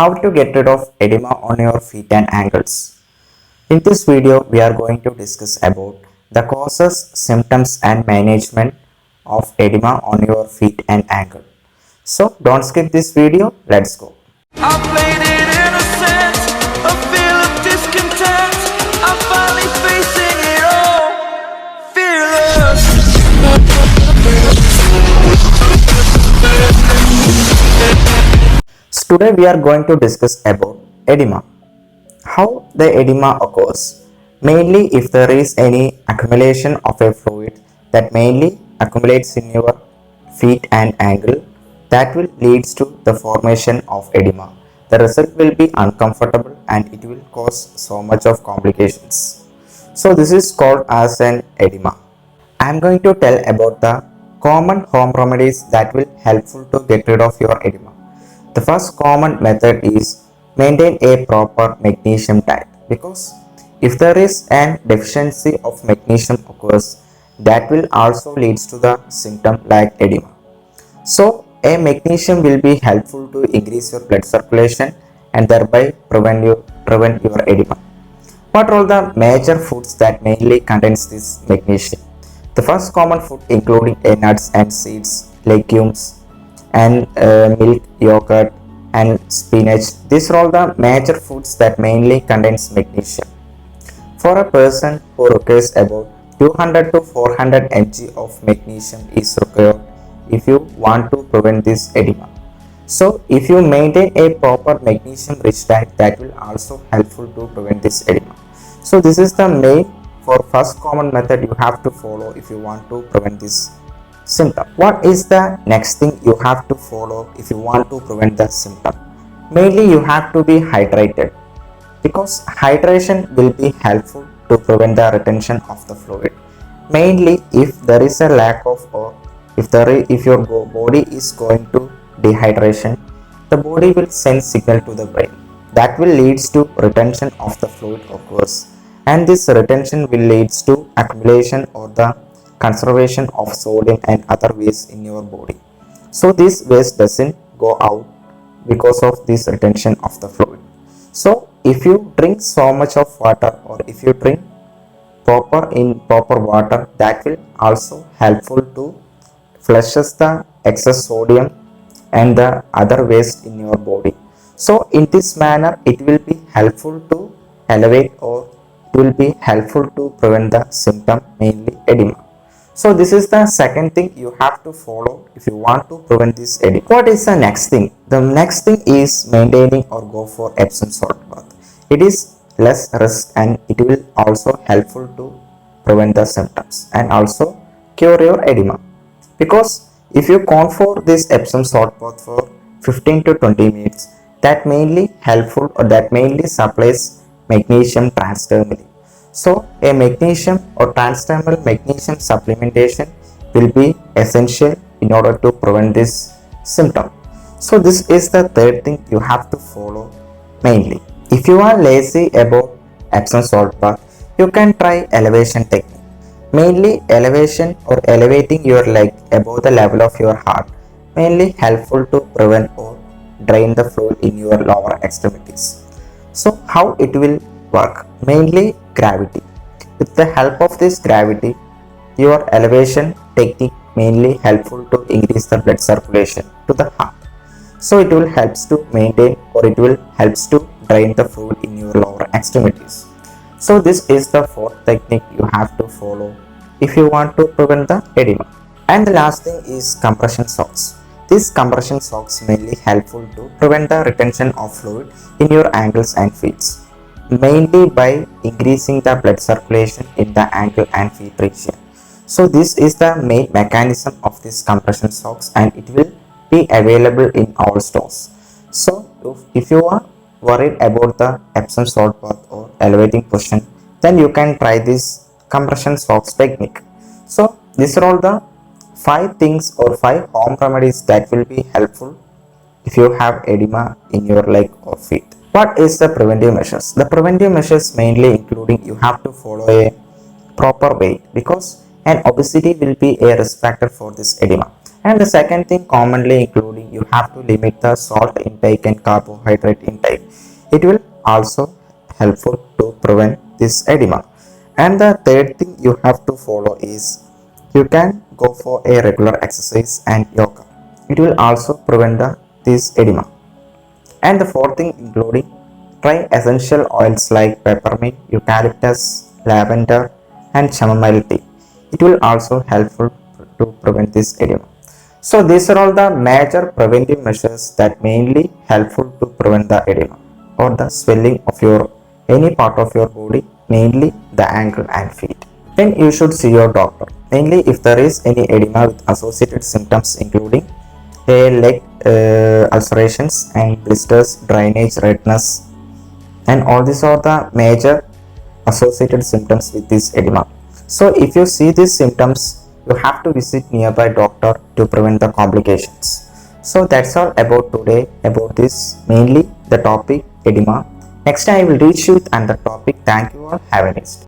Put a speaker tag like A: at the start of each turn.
A: How to get rid of edema on your feet and ankles. In this video, we are going to discuss about the causes, symptoms and management of edema on your feet and ankle. So don't skip this video, let's go.
B: I played it innocent, a feel of discontent. I'm finally facing it all, fearless.
A: So today we are going to discuss about edema. How the edema occurs. Mainly if there is any accumulation of a fluid that mainly accumulates in your feet and ankle, that will leads to the formation of edema. The result will be uncomfortable and it will cause so much of complications. So this is called as an edema. I am going to tell about the common home remedies that will helpful to get rid of your edema. The first common method is maintain a proper magnesium diet, because if there is an deficiency of magnesium occurs, that will also leads to the symptom like edema. So a magnesium will be helpful to increase your blood circulation and thereby prevent your edema. What are all the major foods that mainly contains this magnesium? The first common food including nuts and seeds, legumes and milk, yogurt and spinach. These are all the major foods that mainly contains magnesium. For a person who requires about 200 to 400 mg of magnesium is required if you want to prevent this edema. So if you maintain a proper magnesium rich diet, that will also helpful to prevent this edema. So this is the main for first common method you have to follow if you want to prevent this symptom. What is the next thing you have to follow if you want to prevent the symptom? Mainly you have to be hydrated, because hydration will be helpful to prevent the retention of the fluid. Mainly if there is a lack of, or if your body is going to dehydration, the body will send signal to the brain that will leads to retention of the fluid occurs, and this retention will leads to accumulation or the conservation of sodium and other waste in your body. So this waste doesn't go out because of this retention of the fluid. So if you drink so much of water, or if you drink proper water, that will also helpful to flushes the excess sodium and the other waste in your body. So in this manner it will be helpful to elevate, or it will be helpful to prevent the symptom, mainly edema. So this is the second thing you have to follow if you want to prevent this edema. What is the next thing? The next thing is maintaining or go for Epsom salt bath. It is less risk and it will also helpful to prevent the symptoms and also cure your edema. Because if you go for this Epsom salt bath for 15 to 20 minutes, that mainly helpful, or that mainly supplies magnesium transdermally. So a magnesium or transdermal magnesium supplementation will be essential in order to prevent this symptom. So this is the third thing you have to follow mainly. If you are lazy about Epsom salt bath, you can try elevation technique. Mainly elevation or elevating your leg above the level of your heart, mainly helpful to prevent or drain the fluid in your lower extremities. So how it will work? Mainly gravity. With the help of this gravity, your elevation technique mainly helpful to increase the blood circulation to the heart. So it will helps to maintain, or it will helps to drain the fluid in your lower extremities. So this is the fourth technique you have to follow if you want to prevent the edema. And the last thing is compression socks. These compression socks mainly helpful to prevent the retention of fluid in your ankles and feet, mainly by increasing the blood circulation in the ankle and feet region. So this is the main mechanism of this compression socks, and it will be available in all stores. So if you are worried about the Epsom salt bath or elevating position, then you can try this compression socks technique. So these are all the 5 things or 5 home remedies that will be helpful if you have edema in your leg or feet. What is the preventive measures? The preventive measures mainly including you have to follow a proper weight, because an obesity will be a risk factor for this edema. And the second thing commonly including you have to limit the salt intake and carbohydrate intake. It will also helpful to prevent this edema. And the third thing you have to follow is you can go for a regular exercise and yoga. It will also prevent this edema. And the fourth thing including try essential oils like peppermint, eucalyptus, lavender and chamomile tea. It will also helpful to prevent this edema. So these are all the major preventive measures that mainly helpful to prevent the edema or the swelling of your any part of your body, mainly the ankle and feet. Then you should see your doctor, mainly if there is any edema with associated symptoms including a leg ulcerations and blisters, drainage, redness, and all these are the major associated symptoms with this edema. So if you see these symptoms, you have to visit nearby doctor to prevent the complications. So that's all about today about this, mainly the topic edema. Next time I will reach you with another topic. Thank you all. Have a nice day.